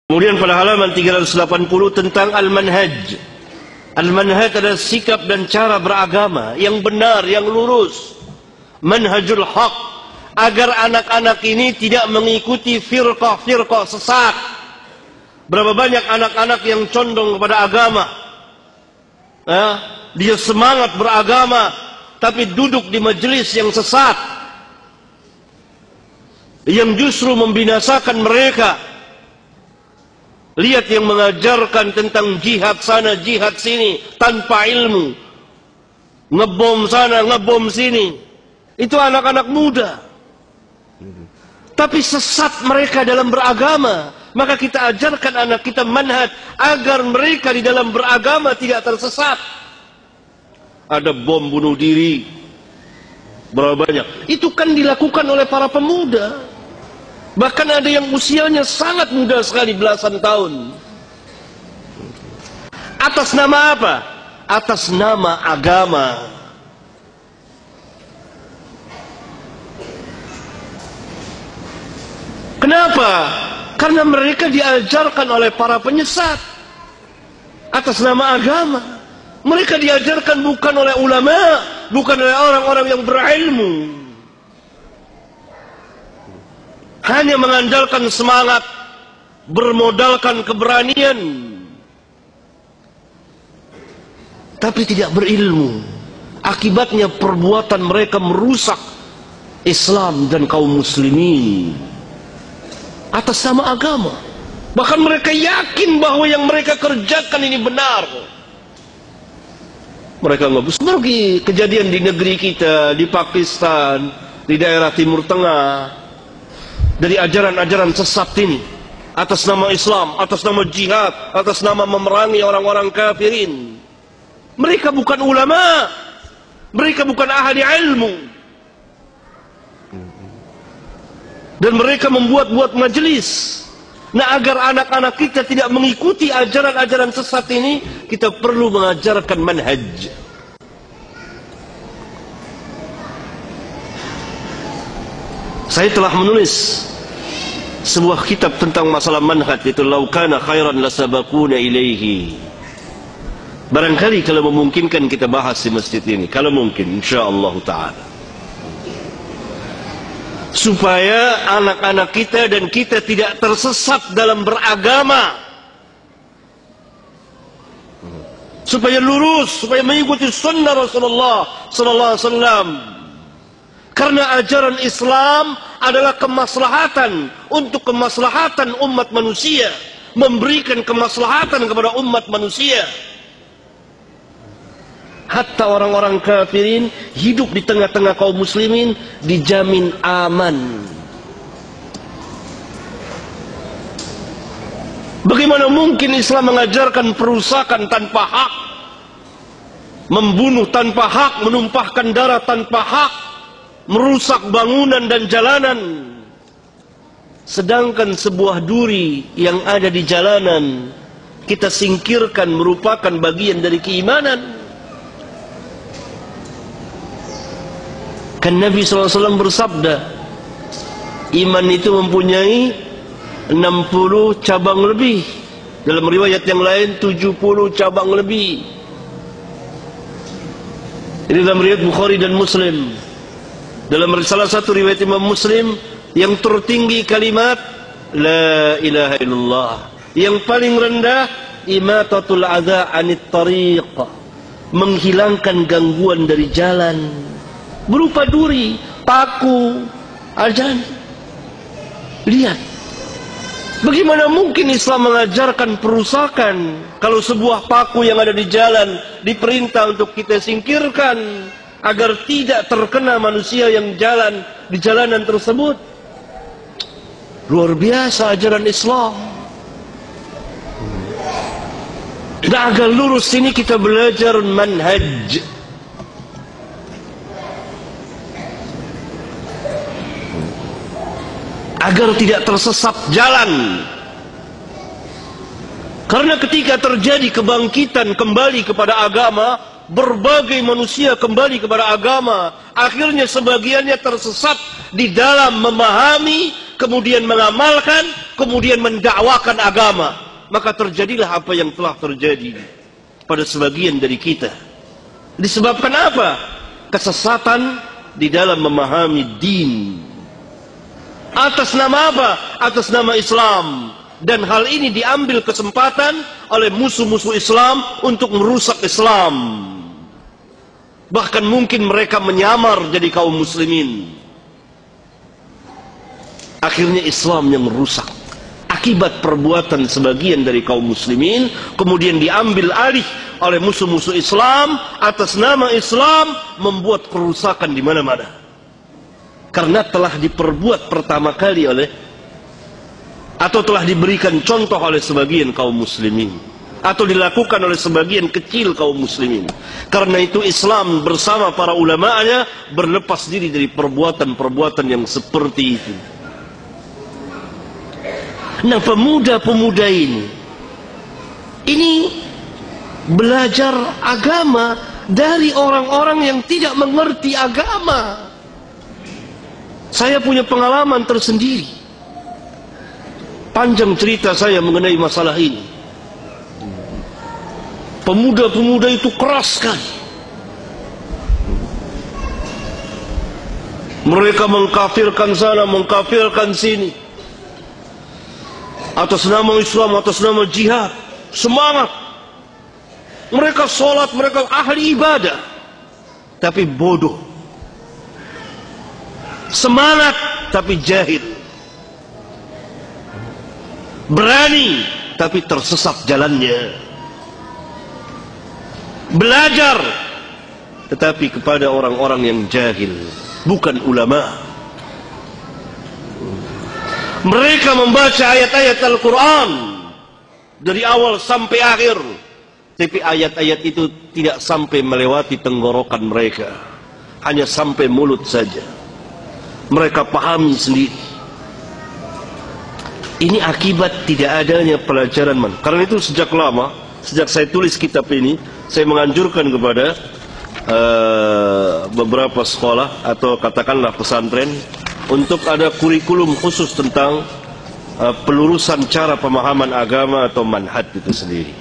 Kemudian pada halaman 380 tentang al-manhaj. Al-manhaj adalah sikap dan cara beragama yang benar, yang lurus. Manhajul haq, agar anak-anak ini tidak mengikuti firqah-firqah sesat. Berapa banyak anak-anak yang condong kepada agama, dia semangat beragama tapi duduk di majelis yang sesat, yang justru membinasakan mereka. Lihat yang mengajarkan tentang jihad sana, jihad sini, tanpa ilmu. Ngebom sana, ngebom sini. Itu anak-anak muda. Tapi sesat mereka dalam beragama. Maka kita ajarkan anak kita manhaj, agar mereka di dalam beragama tidak tersesat. Ada bom bunuh diri. Berapa banyak? Itu kan dilakukan oleh para pemuda. Bahkan ada yang usianya sangat muda sekali, belasan tahun. Atas nama apa? Atas nama agama. Kenapa? Karena mereka diajarkan oleh para penyesat. Atas nama agama. Mereka diajarkan bukan oleh ulama, bukan oleh orang-orang yang berilmu. Hanya mengandalkan semangat, bermodalkan keberanian, tapi tidak berilmu. Akibatnya perbuatan mereka merusak Islam dan kaum muslimin atas nama agama. Bahkan mereka yakin bahwa yang mereka kerjakan ini benar. Mereka nggak bisa. Seperti kejadian di negeri kita, di Pakistan, di daerah Timur Tengah. Dari ajaran-ajaran sesat ini, atas nama Islam, atas nama jihad, atas nama memerangi orang-orang kafirin. Mereka bukan ulama, mereka bukan ahli ilmu, dan mereka membuat-buat majelis. Nah, agar anak-anak kita tidak mengikuti ajaran-ajaran sesat ini, kita perlu mengajarkan manhaj. Saya telah menulis sebuah kitab tentang masalah manhaj, itu Law Kana Khairan Lasabaquna Ilaihi. Barangkali kalau memungkinkan kita bahas di masjid ini, kalau mungkin, insyaallah ta'ala, supaya anak-anak kita dan kita tidak tersesat dalam beragama, supaya lurus, supaya mengikuti sunnah Rasulullah sallallahu alaihi wasallam. Karena ajaran Islam adalah kemaslahatan untuk kemaslahatan umat manusia, memberikan kemaslahatan kepada umat manusia. Hatta orang-orang kafirin hidup di tengah-tengah kaum muslimin dijamin aman. Bagaimana mungkin Islam mengajarkan perusakan tanpa hak, membunuh tanpa hak, menumpahkan darah tanpa hak, merusak bangunan dan jalanan, sedangkan sebuah duri yang ada di jalanan kita singkirkan merupakan bagian dari keimanan. Kan Nabi SAW bersabda, iman itu mempunyai 60 cabang lebih, dalam riwayat yang lain 70 cabang lebih. Ini dalam riwayat Bukhari dan Muslim. Dalam salah satu riwayat Imam Muslim, yang tertinggi kalimat La ilaha illallah, yang paling rendah imatatul adza anit tariq, menghilangkan gangguan dari jalan, berupa duri, paku, ajan. Lihat, bagaimana mungkin Islam mengajarkan perusakan kalau sebuah paku yang ada di jalan diperintah untuk kita singkirkan agar tidak terkena manusia yang jalan di jalanan tersebut. Luar biasa ajaran Islam. Nah, agar lurus ini kita belajar manhaj. Agar tidak tersesat jalan. Karena ketika terjadi kebangkitan kembali kepada agama, berbagai manusia kembali kepada agama, akhirnya sebagiannya tersesat di dalam memahami, kemudian mengamalkan, kemudian mendakwakan agama, maka terjadilah apa yang telah terjadi pada sebagian dari kita. Disebabkan apa? Kesesatan di dalam memahami din. Atas nama apa? Atas nama Islam. Dan hal ini diambil kesempatan oleh musuh-musuh Islam untuk merusak Islam. Bahkan mungkin mereka menyamar jadi kaum muslimin. Akhirnya Islam yang merusak akibat perbuatan sebagian dari kaum muslimin, kemudian diambil alih oleh musuh-musuh Islam atas nama Islam, membuat kerusakan di mana-mana. Karena telah diperbuat pertama kali oleh, atau telah diberikan contoh oleh sebagian kaum muslimin, atau dilakukan oleh sebagian kecil kaum muslimin. Karena itu Islam bersama para ulama'nya berlepas diri dari perbuatan-perbuatan yang seperti itu. Nah, pemuda-pemuda ini belajar agama dari orang-orang yang tidak mengerti agama. Saya punya pengalaman tersendiri. Panjang cerita saya mengenai masalah ini. Pemuda-pemuda itu keras sekali. Mereka mengkafirkan sana, mengkafirkan sini. Atas nama Islam, atas nama jihad. Semangat. Mereka sholat, mereka ahli ibadah. Tapi bodoh. Semangat, tapi jahil. Berani, tapi tersesat jalannya. Belajar, tetapi kepada orang-orang yang jahil, bukan ulama. Mereka membaca ayat-ayat Al-Quran dari awal sampai akhir, tapi ayat-ayat itu tidak sampai melewati tenggorokan mereka, hanya sampai mulut saja. Mereka pahami sendiri. Ini akibat tidak adanya pelajaran man. Karena itu sejak lama, sejak saya tulis kitab ini, saya menganjurkan kepada beberapa sekolah atau katakanlah pesantren untuk ada kurikulum khusus tentang pelurusan cara pemahaman agama atau manhaj itu sendiri.